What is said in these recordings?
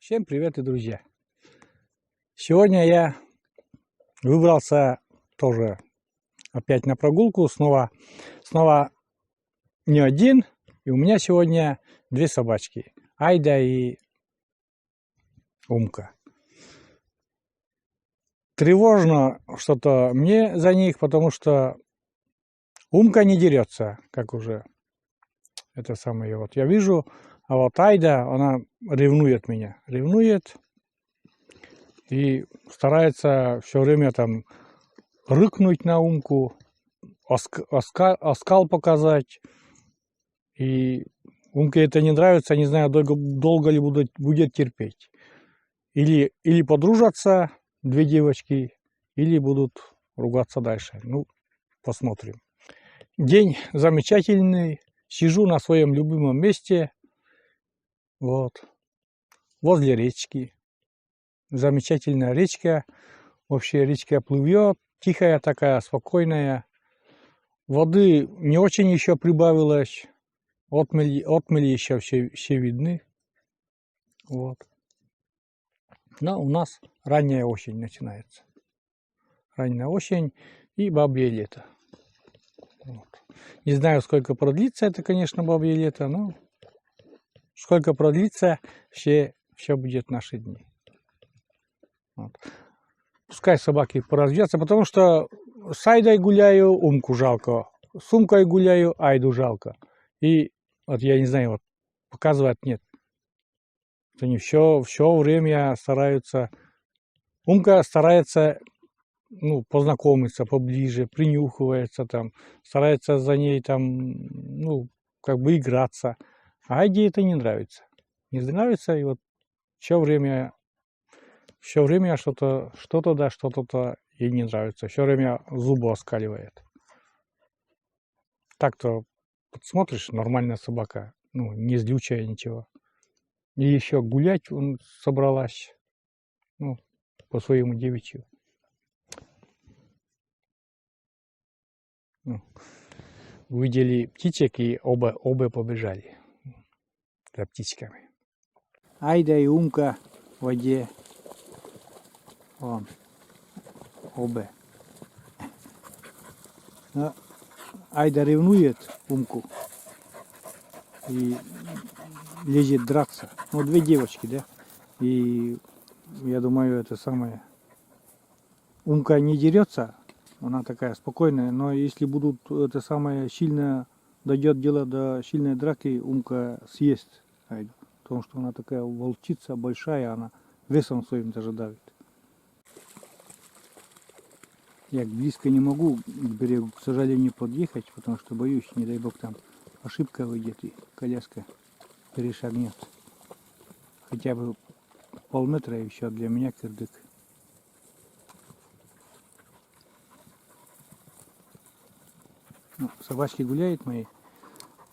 Всем привет, и друзья! Сегодня я выбрался тоже опять на прогулку, снова не один, и у меня сегодня две собачки, Айда и Умка. Тревожно что-то мне за них, потому что Умка не дерется, как уже это самое вот я вижу, а вот Айда, она ревнует меня, и старается все время там рыкнуть на Умку, оскал показать. И Умке это не нравится, не знаю, долго ли будет терпеть. Или подружатся две девочки, или будут ругаться дальше. Ну, посмотрим. День замечательный. Сижу на своем любимом месте. Вот. Возле речки. Замечательная речка. Вообще речка плывет. Тихая такая, спокойная. Воды не очень еще прибавилось. Отмели еще все видны. Вот. Но у нас ранняя осень начинается. Ранняя осень и бабье лето. Вот. Не знаю, сколько продлится это, конечно, бабье лето, но сколько продлится, все будет наши дни. Вот. Пускай собаки поразвятся, потому что с Айдой гуляю, Умку жалко. С Умкой гуляю, Айду жалко. И вот я не знаю, вот показывать нет. Они все время стараются. Умка старается, ну, познакомиться поближе, принюхивается там, старается за ней там, ну, как бы играться. А Айде это не нравится. Не нравится, и вот все время что-то ей не нравится. Все время зубы оскаливает. Так-то смотришь, нормальная собака, ну, не злючая, ничего. И еще гулять он собралась, ну, по своему девичью. Ну, увидели птичек и оба побежали за птичками. Айда и Умка в воде. Вон, оба. Но Айда ревнует Умку и лезет драться. Ну, две девочки, да? И я думаю, это самое. Умка не дерется, она такая спокойная, но если будут это самое сильно, дойдет дело до сильной драки, Умка съест Айду. Потому что она такая волчица большая, она весом своим даже давит. Я близко не могу к берегу, к сожалению, подъехать, потому что боюсь, не дай бог там ошибка выйдет и коляска перешагнет. Хотя бы полметра еще для меня кирдык. Ну, собачки гуляют мои.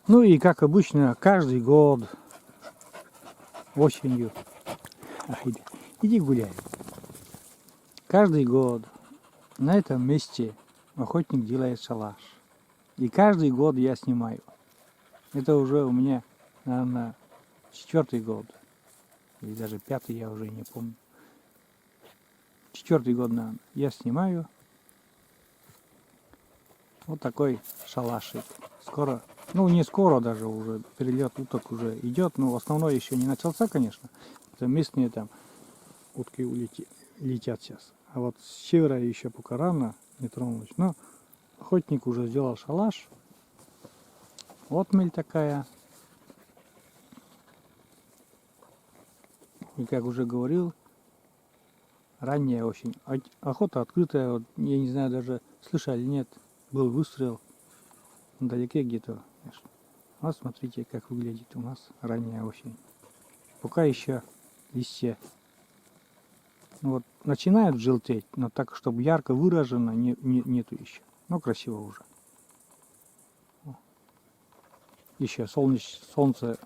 Ну и как обычно, каждый год осенью. Иди гуляй. Каждый год на этом месте охотник делает шалаш. И каждый год я снимаю. Это уже у меня, наверное, 4-й год. Или даже 5-й, я уже не помню. 4-й год, наверное, я снимаю. Вот такой шалашик. Скоро, ну не скоро даже уже, перелет уток уже идет, но основной еще не начался, конечно. Это местные там утки летят сейчас. А вот с севера еще пока рано не тронулись. Но охотник уже сделал шалаш. Отмель такая. И как уже говорил, ранняя осень. Охота открытая, вот, я не знаю даже, слышали, нет, был выстрел вдалеке где-то. Вот смотрите, как выглядит у нас ранняя осень. Пока еще листья, ну, вот, начинают желтеть, но так, чтобы ярко выражено, нету еще. Но красиво уже. Еще солнце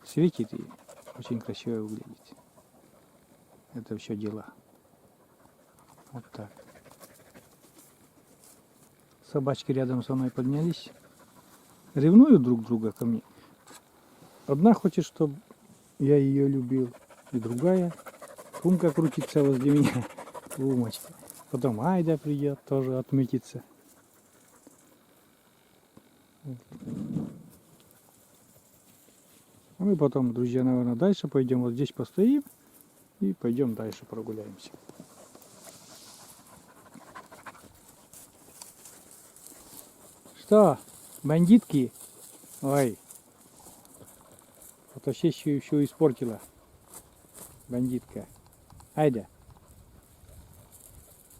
светит и очень красиво выглядит. Это все дела. Вот так. Собачки рядом со мной поднялись. Ревнуют друг друга ко мне. Одна хочет, чтобы я ее любил. и другая. Умка крутится возле меня. Умочка. Потом Айда придет тоже отметиться. А мы потом, друзья, наверное, дальше пойдем. Вот здесь постоим и пойдем дальше прогуляемся. Что, бандитки? Ой, фотосессию еще испортила. Бандитка. Айда.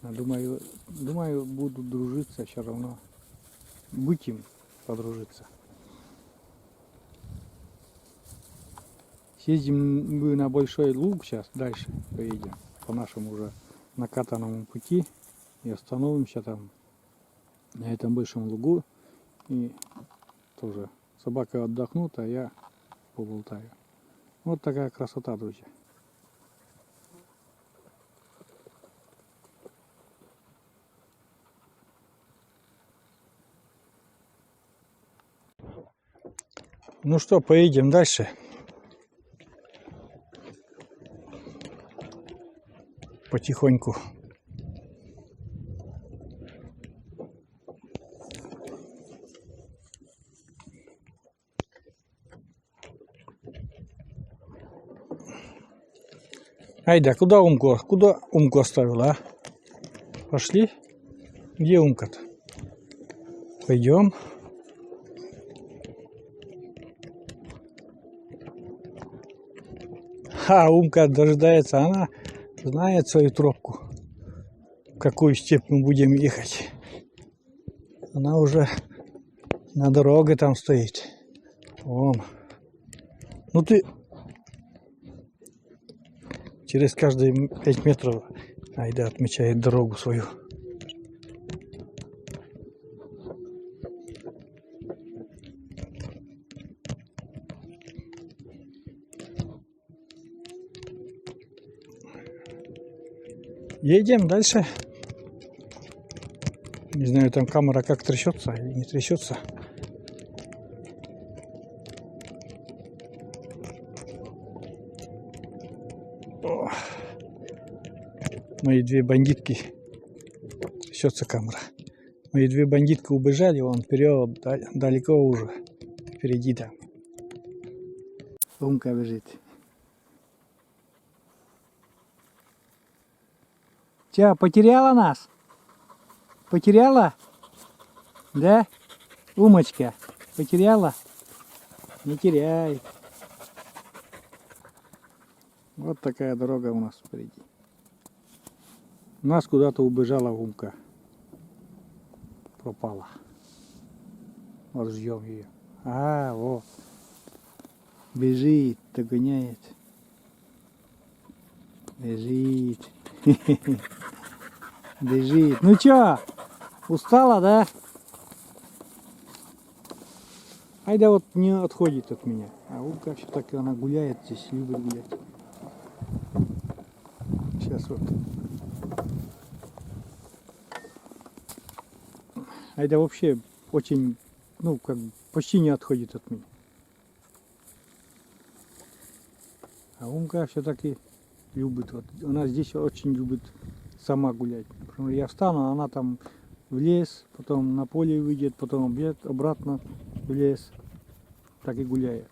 Думаю, буду дружиться все равно. Будем подружиться. Съездим мы на Большой Луг, сейчас дальше поедем по нашему уже накатанному пути и остановимся там на этом Большом Лугу и тоже собака отдохнут, а я поболтаю. Вот такая красота, друзья. Ну что, поедем дальше. Потихоньку. Айда, куда Умку? Куда Умку оставила, а? Пошли? Где Умка-то? Пойдем. А, Умка дожидается, она знает свою тропку, в какую степь мы будем ехать. Она уже на дороге там стоит. Вон. Ну ты через каждые 5 метров Айда отмечает дорогу свою. Едем дальше. Не знаю, там камера как трясется или не трясется. О, мои две бандитки. Трясется камера. Мои две бандитки убежали, вон вперед, далеко уже. Впереди там. Умка бежит. Че, потеряла нас? Потеряла? Да? Умочка, потеряла? Не теряй. Вот такая дорога у нас впереди. У нас куда-то убежала Умка. Пропала. Вот ждем ее. А, вот. Бежит, догоняет. Бежит. Бежит. Ну чё, устала, да? Айда вот не отходит от меня. А Умка все-таки она гуляет здесь, любит гулять. Сейчас вот. Айда вообще очень, ну, как бы почти не отходит от меня. А Умка все-таки любит. Вот, она здесь очень любит сама гулять. Я встану, она там в лес, потом на поле выйдет, потом обратно в лес. Так и гуляет.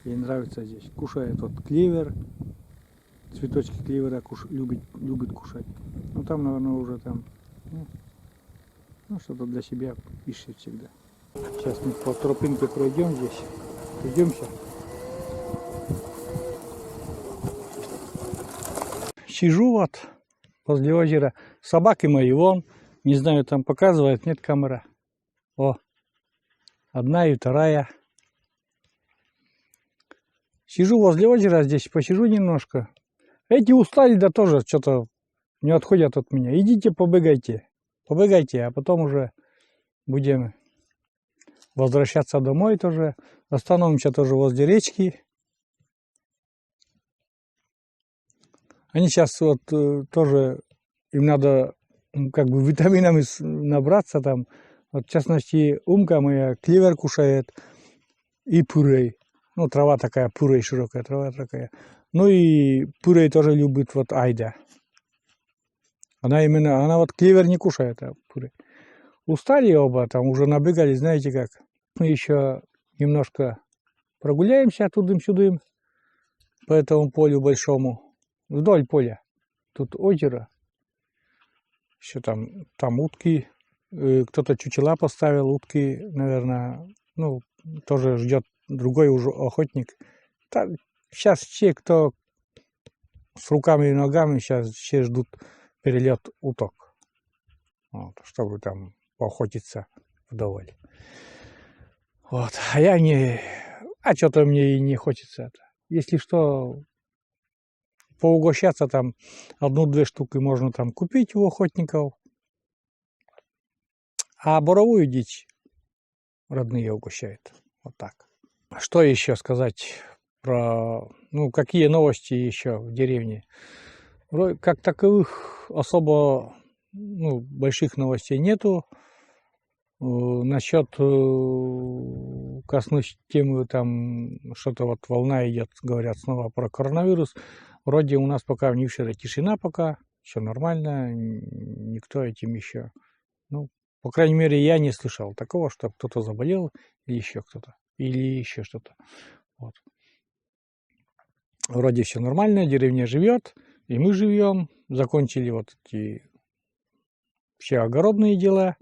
Ей нравится здесь. Кушает вот клевер. Цветочки клевера любит кушать. Ну там, наверное, уже там ну, что-то для себя ищет всегда. Сейчас мы по тропинке пройдем здесь. Пройдемся. Сижу вот возле озера. Собаки мои вон. Не знаю, там показывает, нет камера. О, одна и вторая. Сижу возле озера здесь, посижу немножко. Эти устали, да тоже что-то не отходят от меня. Идите, побегайте. Побегайте, а потом уже будем возвращаться домой тоже. Остановимся тоже возле речки. Они сейчас вот тоже, им надо как бы витаминами набраться там. Вот, в частности, Умка моя клевер кушает и пурей. Ну, трава такая, пурей широкая, трава такая. Ну и пырей тоже любит вот Айда. Она вот клевер не кушает, а пырей. Устали оба, там уже набегали, знаете как. Мы еще немножко прогуляемся тудым-сюдым по этому полю большому, вдоль поля. Тут озеро, еще там утки, кто-то чучела поставил, утки, наверное, ну, тоже ждет другой уже охотник. Сейчас все, кто с руками и ногами, сейчас все ждут перелет уток, вот, чтобы там поохотиться вдоволь. Вот, а я не... А что-то мне и не хочется это. Если что, поугощаться там, 1-2 штуки можно там купить у охотников, а боровую дичь родные угощают. Вот так. Что еще сказать про... Ну, какие новости еще в деревне? Как таковых особо больших новостей нету. Насчет коснусь темы, там что-то вот волна идет, говорят снова про коронавирус. Вроде у нас пока в Нившере тишина пока, все нормально, никто этим еще, ну, по крайней мере, я не слышал такого, что кто-то заболел или еще кто-то, или еще что-то. Вот. Вроде все нормально, деревня живет, и мы живем, закончили вот эти все огородные дела,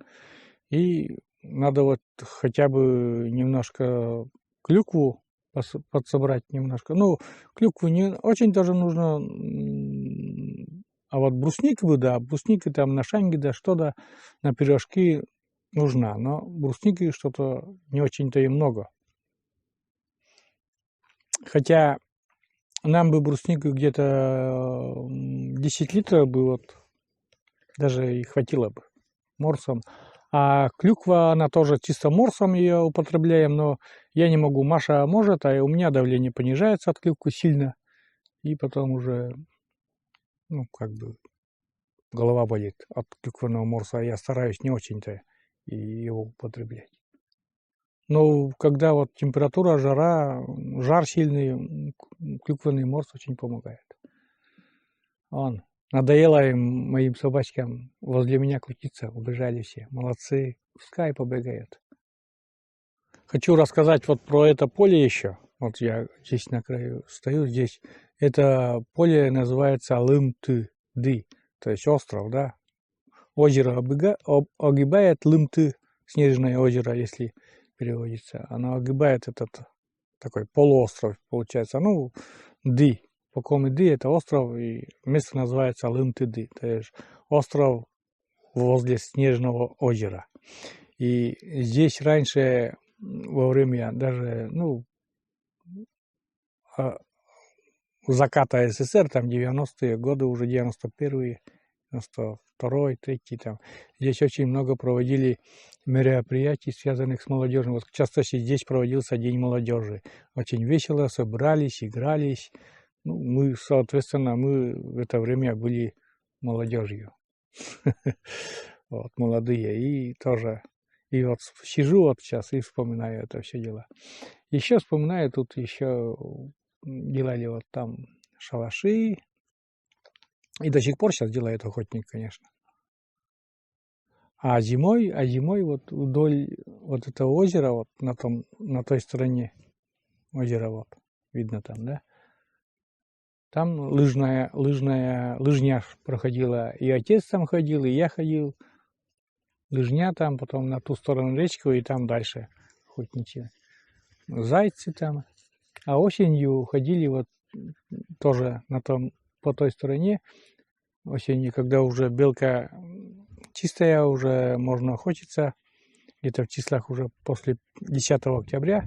и надо вот хотя бы немножко клюкву подсобрать немножко. Ну, клюкву не очень тоже нужно, а вот брусника бы, да, брусники там на шанги, да, что-то на пирожки нужна, но брусники что-то не очень-то и много. Хотя нам бы брусники где-то 10 литров бы вот даже и хватило бы морсом. А клюква, она тоже чисто морсом ее употребляем, но я не могу. Маша может, а у меня давление понижается от клюквы сильно. И потом уже, ну, как бы, голова болит от клюквенного морса. Я стараюсь не очень-то его употреблять. Но когда вот температура, жар сильный, клюквенный морс очень помогает. Надоело им, моим собачкам, возле меня крутиться, убежали все. Молодцы, пускай побегают. Хочу рассказать вот про это поле еще. Вот я здесь на краю стою, здесь. Это поле называется Лым-ты-ды, то есть остров, да. Озеро огибает Лым-ты, снежное озеро, если переводится. Оно огибает этот такой полуостров, получается. Ну, ды. Покомы-ды это остров, и место называется Лым-ты-ды, то есть остров возле снежного озера. И здесь раньше во время даже, заката СССР, там 90-е годы, уже 91-е, 92-й, 3-й, там, здесь очень много проводили мероприятий, связанных с молодежью. Вот часто здесь проводился День молодежи. Очень весело, собрались, игрались. Ну, мы, соответственно, мы в это время были молодежью. Вот, молодые. И тоже, и вот сижу вот сейчас и вспоминаю это все дело. Еще вспоминаю, тут еще делали вот там шалаши. И до сих пор сейчас делает охотник, конечно. А зимой вот вдоль вот этого озера, вот на той стороне озера, вот, видно там, да? Там лыжня проходила, и отец там ходил, и я ходил. Лыжня там, потом на ту сторону речку, и там дальше охотничьи. Зайцы там. А осенью ходили вот тоже по той стороне. Осенью, когда уже белка чистая, уже можно охотиться. Где-то в числах уже после 10 октября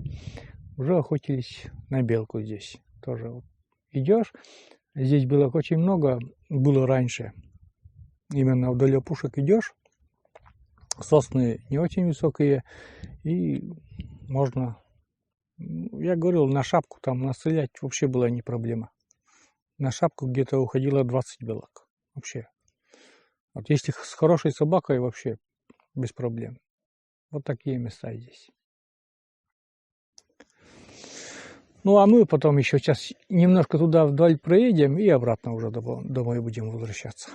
уже охотились на белку здесь. Тоже вот идешь. Здесь белок очень много было раньше. Именно вдоль опушек идешь. Сосны не очень высокие. И можно, я говорил, на шапку там настрелять вообще была не проблема. На шапку где-то уходило 20 белок. Вообще. Вот если с хорошей собакой, вообще без проблем. Вот такие места здесь. Ну, а мы потом еще сейчас немножко туда вдаль проедем и обратно уже домой будем возвращаться.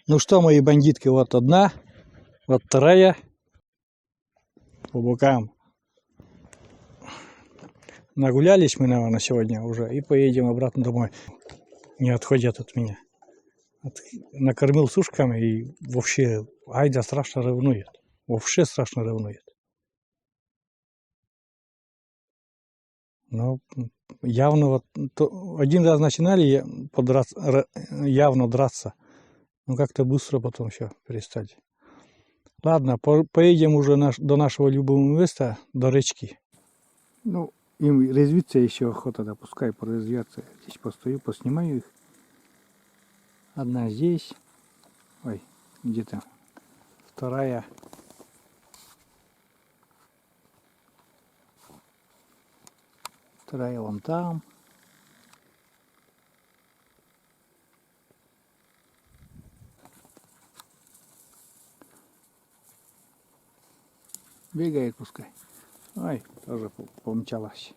Ну что, мои бандитки, вот одна, вот вторая по бокам. Нагулялись мы, наверное, сегодня уже и поедем обратно домой. Не отходят от меня. Накормил сушками и вообще Айда страшно ревнует. Вообще страшно ревнует. Ну, явно вот один раз начинали явно драться. Но как-то быстро потом все перестали. Ладно, поедем уже до нашего любимого места, до речки. Ну, им резвиться еще охота, да, пускай порезвятся. Здесь постою, поснимаю их. Одна здесь. Ой, где-то. Вторая. Вторая вон там. Бегает пускай. Ой, тоже помчалась.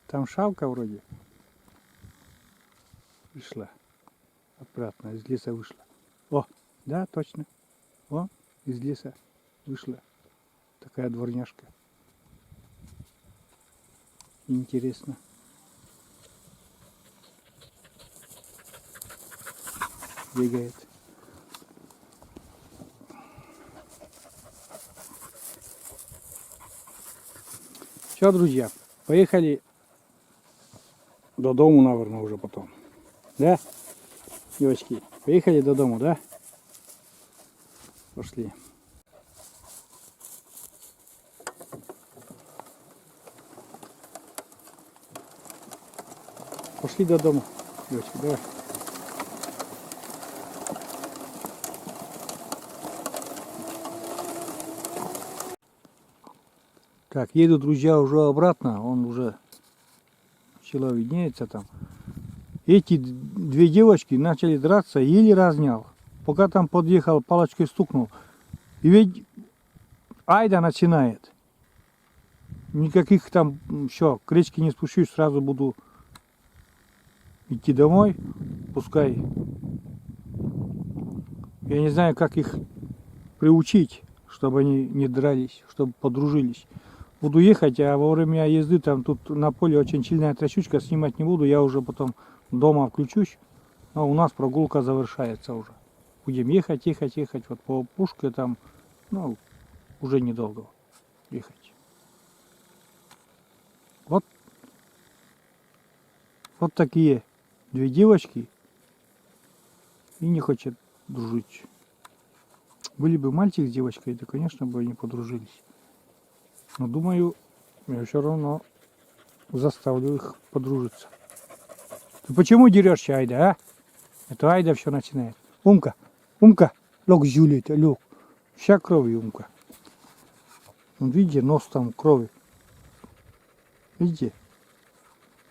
Там шавка вроде вышла. Обратно из леса вышла. О, да, точно. О, из леса вышла. Такая дворняжка. Интересно. Бегает. Все, друзья, поехали до дому, наверное, уже потом. Да, девочки, поехали до дому, да? Пошли. Пошли до дома, девочки, давай. Так, едут друзья уже обратно, он уже начало виднеется там. Эти две девочки начали драться, еле разнял. Пока там подъехал, палочкой стукнул. И ведь Айда начинает. Никаких там, все, к речке не спущусь, сразу буду идти домой. Пускай. Я не знаю, как их приучить, чтобы они не дрались, чтобы подружились. Буду ехать, а во время езды там тут на поле очень сильная трясючка, снимать не буду, я уже потом дома включусь. Но у нас прогулка завершается уже. Будем ехать, ехать, ехать, вот по опушке там, ну, уже недолго ехать. Вот такие две девочки и не хотят дружить. Были бы мальчик с девочкой, то, конечно, бы они подружились. Но думаю, я все равно заставлю их подружиться. Ты почему дерешься, Айда, а? Это Айда все начинает. Умка, Умка, лег зюлит, лег. Вся кровь, Умка. Вот видите, нос там крови. Видите?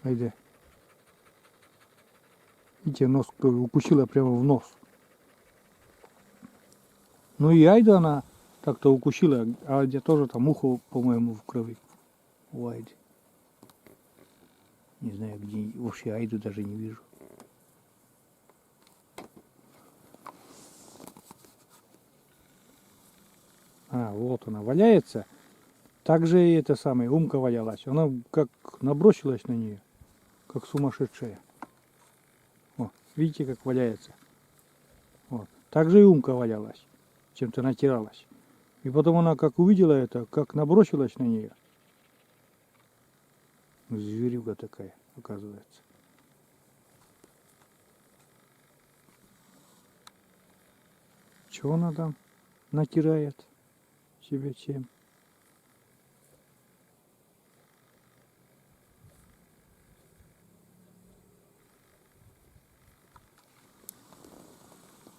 Айда. Видите, нос укусила прямо в нос. Ну и Айду она так-то укусила, а где тоже там ухо, по-моему, в крови у Айды. Не знаю, где вообще Айду даже не вижу. А, вот она валяется. Так же и это самое, Умка валялась. Она как набросилась на нее, как сумасшедшая. О, видите, как валяется. Вот. Так же и Умка валялась, чем-то натиралась. И потом она как увидела это, как набросилась на нее. Зверюга такая, оказывается. Чего она там натирает себе чем?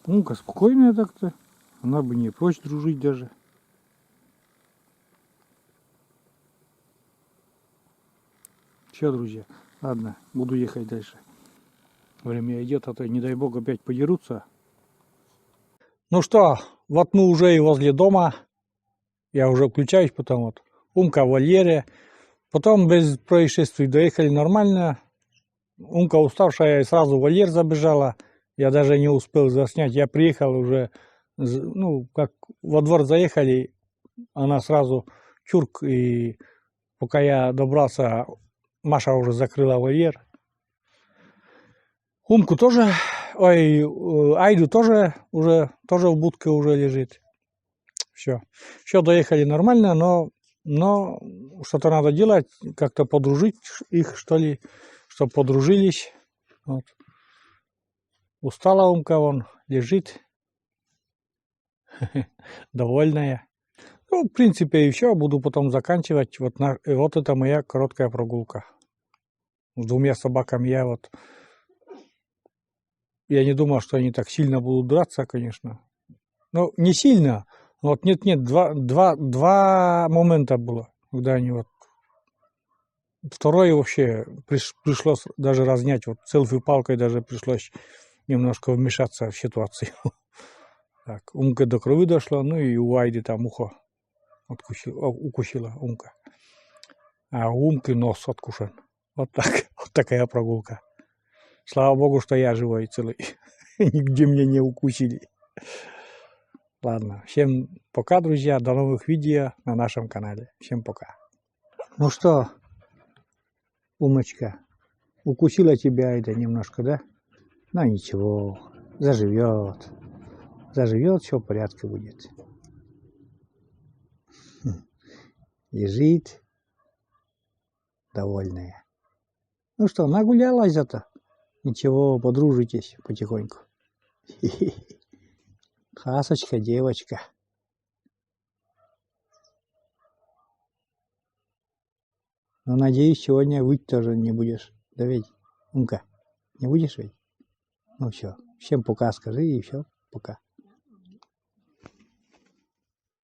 Умка спокойная так-то. Она бы не прочь дружить даже. Все, друзья. Ладно, буду ехать дальше. Время идет, а то, не дай бог, опять подерутся. Ну что, вот мы уже и возле дома. Я уже включаюсь, потом вот Умка в вольере. Потом без происшествий доехали нормально. Умка уставшая сразу в вольер забежала. Я даже не успел заснять. Я приехал уже, ну, как во двор заехали, она сразу чурк. И пока я добрался, Маша уже закрыла вольер. Умку тоже, ой, Айду тоже уже, тоже в будке уже лежит. Все. Все, доехали нормально, но что-то надо делать, как-то подружить их, что ли, чтобы подружились. Вот. Устала Умка, вон лежит, довольная. Ну, в принципе, и все, буду потом заканчивать. Вот это моя короткая прогулка. С двумя собаками я не думал, что они так сильно будут драться, конечно. Ну, не сильно. Вот нет, два момента было, когда они вот. Второй вообще пришлось даже разнять, вот селфи-палкой даже пришлось немножко вмешаться в ситуацию. Так, Умка до крови дошла, ну и у Айды там ухо укусила Умка. А у Умки нос откушен. Вот так, вот такая прогулка. Слава богу, что я живой и целый. Нигде меня не укусили. Ладно, всем пока, друзья. До новых видео на нашем канале. Всем пока. Ну что, Умочка, укусила тебя Айда немножко, да? Ну ничего, заживет. Заживет, все в порядке будет. Лежит, довольная. Ну что, нагулялась зато? Ничего, подружитесь потихоньку. Хасочка, девочка. Ну, надеюсь, сегодня выть тоже не будешь. Да ведь, Умка, не будешь ведь? Ну все, всем пока скажи и все, пока.